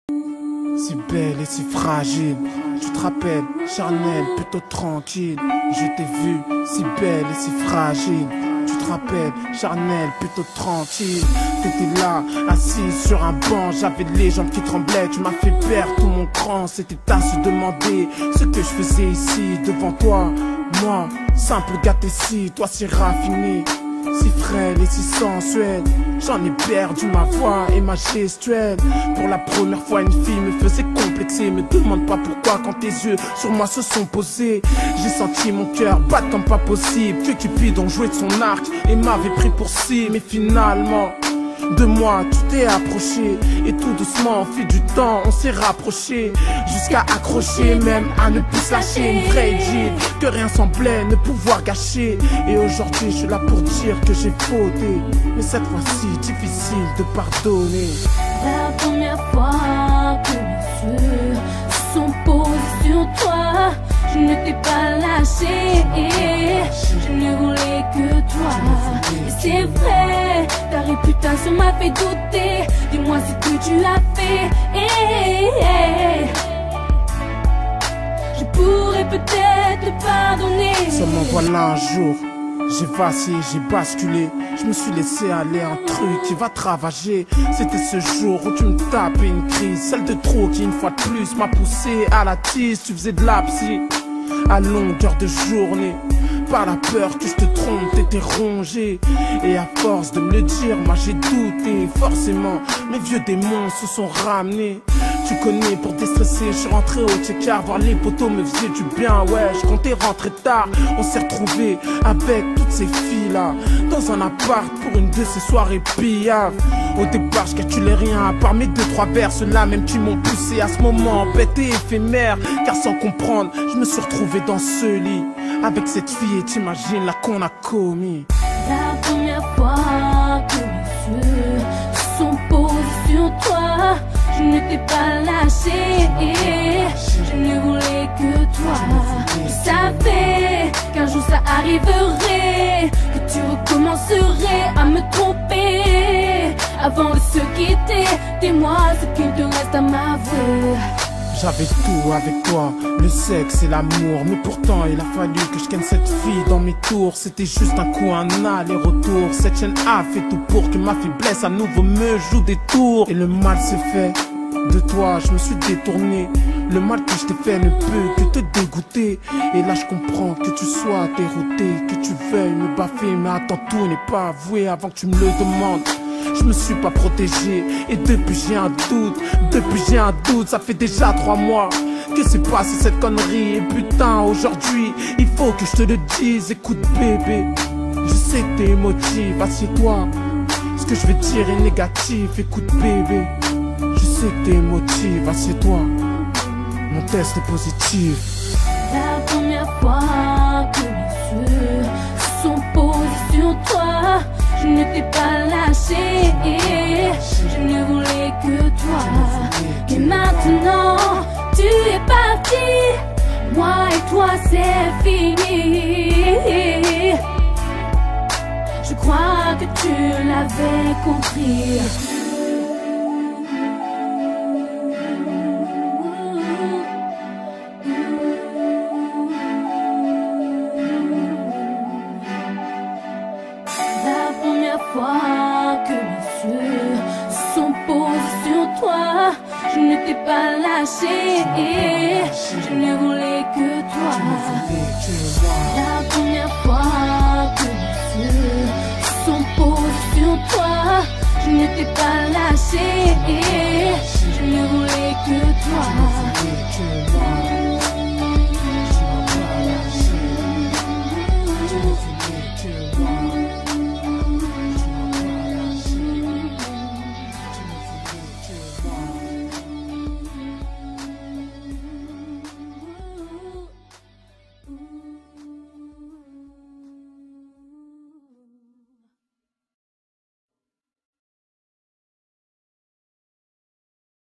Si belle et si fragile, tu te rappelles, charnel, plutôt tranquille. Je t'ai vu, si belle et si fragile. Tu te rappelles, charnel, plutôt tranquille. T'étais là, assise sur un banc, j'avais les jambes qui tremblaient. Tu m'as fait perdre tout mon cran, c'était à se demander ce que je faisais ici, devant toi. Moi, simple gâté-ci, toi si raffiné, si frêle et si sensuelle. J'en ai perdu ma voix et ma gestuelle. Pour la première fois une fille me faisait complexer. Me demande pas pourquoi quand tes yeux sur moi se sont posés. J'ai senti mon cœur battre comme pas possible. Que Cupidon jouait de son arc et m'avait pris pour cible. Mais finalement de moi tu t'es approché, et tout doucement au fil du temps on s'est rapproché, jusqu'à accrocher, même à ne plus se lâcher. Une vraie idylle que rien semblait ne pouvoir gâcher. Et aujourd'hui je suis là pour dire que j'ai fauté, mais cette fois-ci difficile de pardonner. La première fois que mes yeux sont posés sur toi, je ne t'ai pas lâché, je ne voulais que toi. Et c'est vrai, ta réputation m'a fait douter. Dis-moi ce que tu as fait. Je pourrais peut-être te pardonner. Seulement voilà un jour, j'ai vacillé, j'ai basculé. Je me suis laissé aller un truc qui va travailler. C'était ce jour où tu me tapais une crise, celle de trop qui une fois de plus m'a poussé à la tise. Tu faisais de la psy à longueur de journée. Par la peur que je te trompe, t'étais rongé. Et à force de me le dire, moi j'ai douté. Forcément, mes vieux démons se sont ramenés. Tu connais, pour déstresser, je suis rentré au check-car. Voir les poteaux me faisait du bien, ouais, je comptais rentrer tard. On s'est retrouvés avec toutes ces filles-là dans un appart pour une de ces soirées pillaves. Au départ, je calculais rien, à part mes 2-3 vers. Ceux-là même qui m'ont poussé à ce moment bête et éphémère. Car sans comprendre, je me suis retrouvé dans ce lit avec cette fille, et t'imagines là qu'on a commis. La première fois que mes yeux sont posés sur toi, je ne t'ai pas lâché, je ne voulais que toi. Je savais qu'un jour ça arriverait, que tu recommencerais à me tromper. Avant de se quitter, dis-moi ce qu'il te reste à m'avouer. J'avais tout avec toi, le sexe et l'amour. Mais pourtant il a fallu que je ken cette fille dans mes tours. C'était juste un coup, un aller-retour. Cette chaîne a fait tout pour que ma faiblesse à nouveau me joue des tours. Et le mal s'est fait, de toi je me suis détourné. Le mal que je t'ai fait ne peut que te dégoûter. Et là je comprends que tu sois dérouté, que tu veuilles me baffer. Mais attends, tout n'est pas avoué avant que tu me le demandes. Je me suis pas protégé, et depuis j'ai un doute, ça fait déjà 3 mois que c'est passé cette connerie. Et putain, aujourd'hui, il faut que je te le dise. Écoute bébé, je sais que t'es émotif, assieds-toi. Ce que je vais dire est négatif. Écoute bébé, je sais que t'es émotif, assieds-toi. Mon test est positif. La première fois que mes yeux sont posés sur toi, je ne t'ai pas lâché, je ne voulais que toi. Et maintenant, tu es parti, moi et toi c'est fini. Je crois que tu l'avais compris. Fois que mes yeux sont posés sur toi, je ne t'ai pas lâché, je ne voulais que toi. La première fois que mes yeux sont posés sur toi, je ne t'ai pas lâché, je ne voulais que toi.